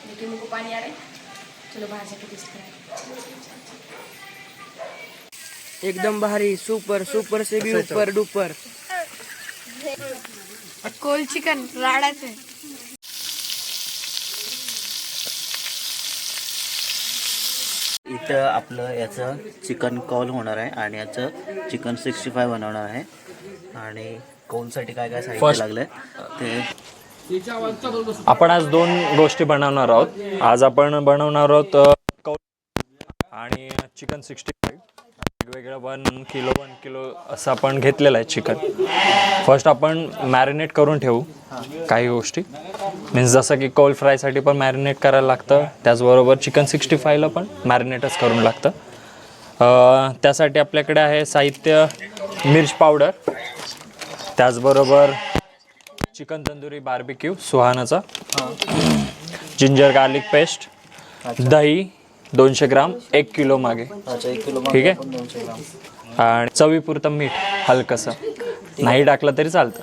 मीठे मुँह को पानी आ रहा है। चलो बाहर जाके टेस्ट करें। एकदम भारी, सुपर सुपर से भी ऊपर डुपर। Coal chicken राडाचं. इथं आपलं याचं चिकन कौल होणार आहे आणि याचं चिकन 65 बनवणार आहे. आणि कौलसाठी काय काय साहित्य लागलं ते आपण आज 2 गोष्टी बनवणार आहोत. आज आपण बनवणार आहोत कौल आणि चिकन 65. वेगवेगळं 1 किलो असं आपण घेतलेलं आहे चिकन. फर्स्ट आपण मॅरिनेट करून ठेवू काही गोष्टी. मीन्स जसं की कौल फ्रायसाठी पण मॅरिनेट करायला लागतं, त्याचबरोबर चिकन 65ला पण मॅरिनेटच करून लागतं. त्यासाठी आपल्याकडे आहे साहित्य मिर्च पावडर, त्याचबरोबर चिकन तंदुरी बार्बिक्यू सुहानाचा, जिंजर गार्लिक पेस्ट, दही 200 ग्राम 1 किलो मागे. ठीक आहे. आणि चवीपुरतं मीठ हलकंसं, नाही टाकलं तरी चालतं.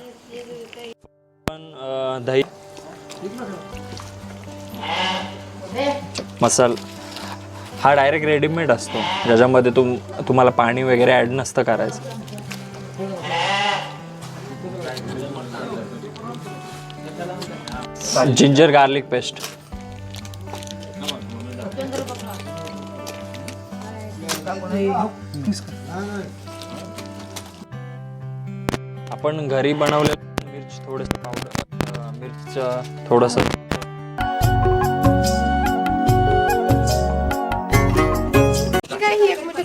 पण दही, मसाला हा डायरेक्ट रेडीमेड असतो, ज्याच्यामध्ये तुम्हाला पाणी वगैरे ॲड नसतं करायचं. जिंजर गार्लिक पेस्ट, आपण घरी बनवलेलं मिर्च थोडंसं पावडर, मिर्च थोडंसं.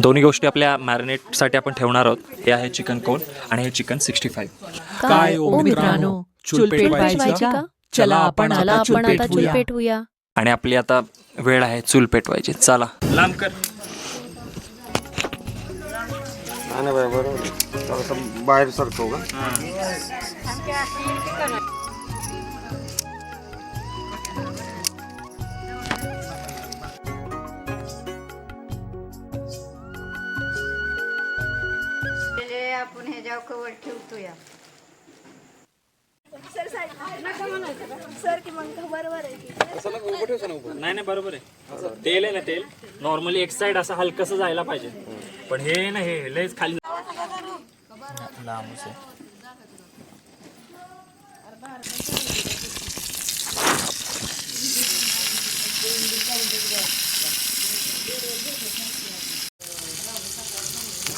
दोन्ही गोष्टी आपल्या मॅरिनेटसाठी आपण ठेवणार आहोत. हे आहे चिकन कौल आणि हे चिकन 65. काय ओ मित्रांनो, चूल पेटवायची का? चला आपण आता चूल पेटवूया. आणि आपली आता वेळ आहे चूल पेटवायची. चला लांब कर. बाहेर सरतो का? आपण हे जाव कवर ठेवतो या. नाही बरोबर आहे. तेल आहे ना, तेल नॉर्मली एक साइड असं हलकसं जायला पाहिजे, पण हे ना हे लयच खाली लांबच आहे.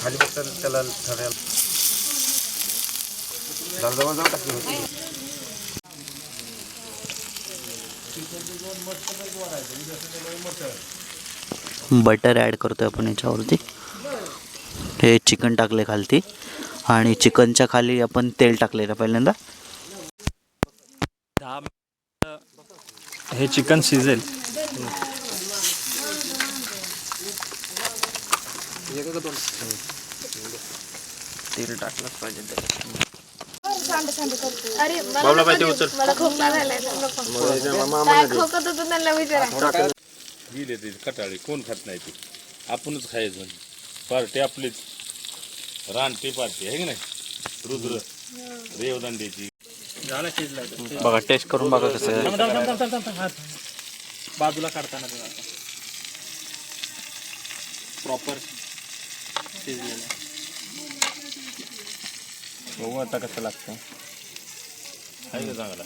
खाली फक्त त्याला ठरायला जवळ टाकली होती. बटर ॲड करतोय आपण याच्यावरती. हे चिकन टाकले खालती आणि चिकनच्या खाली आपण तेल टाकलेलं पहिल्यांदा. 10 मिनिट हे चिकन शिजेल. तेल टाकलंच पाहिजे. मला खोकला झालाय. गेले ते कटाळे कोण खात नाही ते, आपणच खायचं. पार्टी आपलीच, रानटी पार्टी आहे की नाही. रुद्र रेवदंडीची. बघा टेस्ट करून बघा कसं आहे. बाजूला काढताना प्रॉपर शिजलेलं. बघू आता कसं लागतं. आहे का चांगला?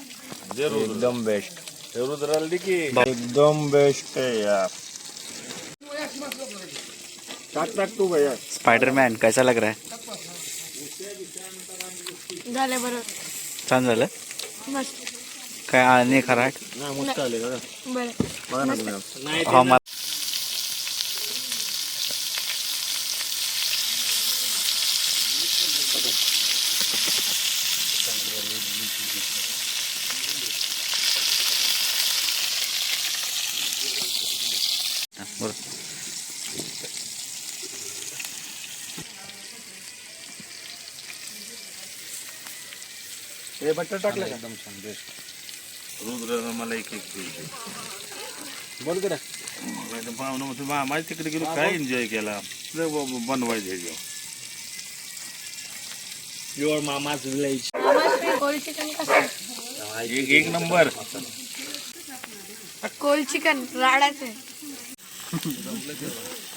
एकदम बेस्ट. रुद्राला दे की. एकदम बेस्ट आहे यार. टाक तू भैया. स्पायडरमॅन कैसा लग रहा है? झालं बरोबर. छान झालं. मस्त. काय आणि खराट? मस्त आले का? बरं. बघा ना तुम्ही. हा मला हे बटर टाकलं का? एकदम छान बेस्ट. रुद्र मला एक बोल करा. पाहुणं म्हणतो माझ्या तिकडे गेलो काय एन्जॉय केला बनवायचं. Your mama's village. Cold chicken कसं? एक नंबर. कोल चिकन राडाचं आहे.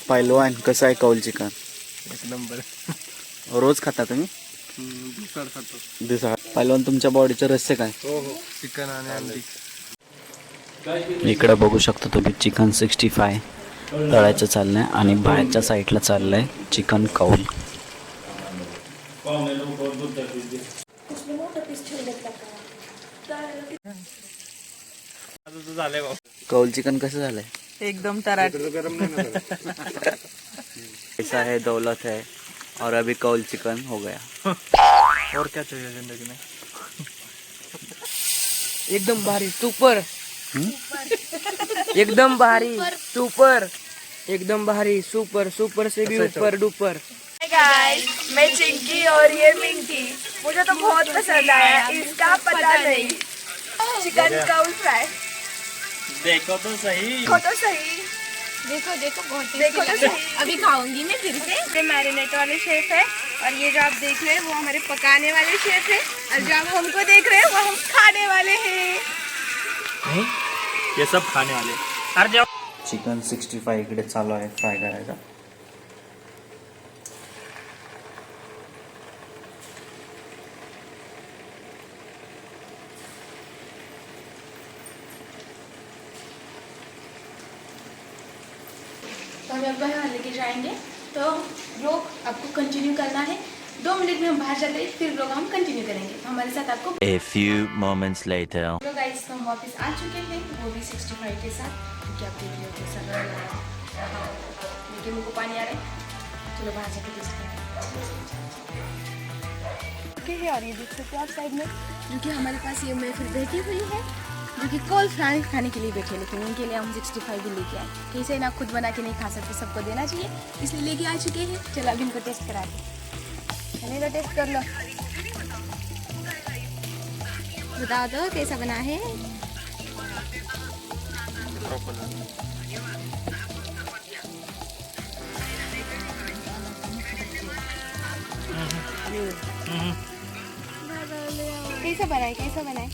पहिलवान कसं आहे कौल चिकन? एक नंबर. रोज खाता तुम्ही? खातो. दिवसा. पहिलवान तुमच्या बॉडीचं रहस्य काय? चिकन आणि अंडी. इकडे बघू शकता तुम्ही चिकन 65 तळायचं चाललंय आणि बाहेरच्या साईडला चाललंय चिकन कौल. कौल चिकन कसं झालंय? एकदम तराट. पैसा है, दौलत है और अभी कौल चिकन हो गया. और क्या चाहिए जिंदगी में? एकदम भारी सुपर. एकदम भारी सुपर. एकदम भारी सुपर. सुपर से भी ऊपर डुपर. गाइस, मैं चिंकी और ये मिंकी. मुझे तो बहुत पसंद आया, इसका पता नहीं. चिकन कौल फ्राई. देखो तो सही. देखो तो सही. अभी खाऊंगी मैं फिर से. ये मैरिनेट वाले शेफ है और ये जो आप देख रहे हैं वो हमारे पकाने वाले शेफ है और जो आप हमको देख रहे हैं वो हम खाने वाले हैं. ये सब खाने वाले. चिकन 65 इकडे चालू आहे फ्राय करायचा. तो हम अब बाहर लेके जाएंगे. तो ब्लॉग आपको कंटिन्यू करना है. 2 मिनट में हम बाहर जाते हैं, फिर ब्लॉग हम कंटिन्यू करेंगे. तो हमारे साथ आपको. A few moments later. तो गाइस हम वापस आ चुके हैं, वो भी 65 के साथ. क्योंकि आप देख रहे हो कैसा लग रहा है. मेरे मुंह को पानी आ रहा है. चलो बाहर जाके टेस्ट करते हैं. और ये देख सकते हो आप साइड में, जो कि हमारे पास ये महफिल बैठी हुई है, जो कि कौल फ्राई खाने के लिए बैठे. लेकिन उनके लिए हम 65 भी लेके आए. कैसे ना खुद बना के नहीं खा सकते, सबको देना चाहिए, इसलिए लेके आ चुके हैं. चलो अभी इनको टेस्ट करा दें. चलिए टेस्ट कर लो. बताओ तो कैसा बना है. कैसा बनाए, कैसा बनाए.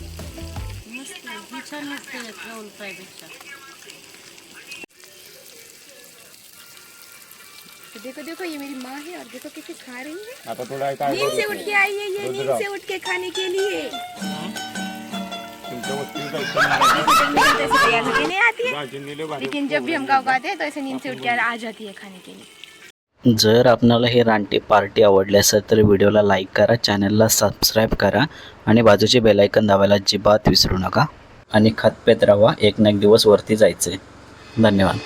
तो देखो देखो ये मेरी माँ है और देखो कैसे खा रही है. आता थोडा काय नींद से उठ के आई है ये, नींद से उठ के खाने के लिए. तैयार होके नहीं आती है, लेकिन जब भी हम गाँव आते हैं तो ऐसे नींद से उठ के आ जाती है खाने के लिए. जर आपणाला ही रानटी पार्टी आवडली असेल तर व्हिडिओला लाईक करा, चॅनलला सबस्क्राईब करा आणि बाजूचे बेल आयकॉन दाबायला अजिबात विसरू नका. आणि खातपेत राहा, एक ना एक दिवस वरती जायचं आहे. धन्यवाद.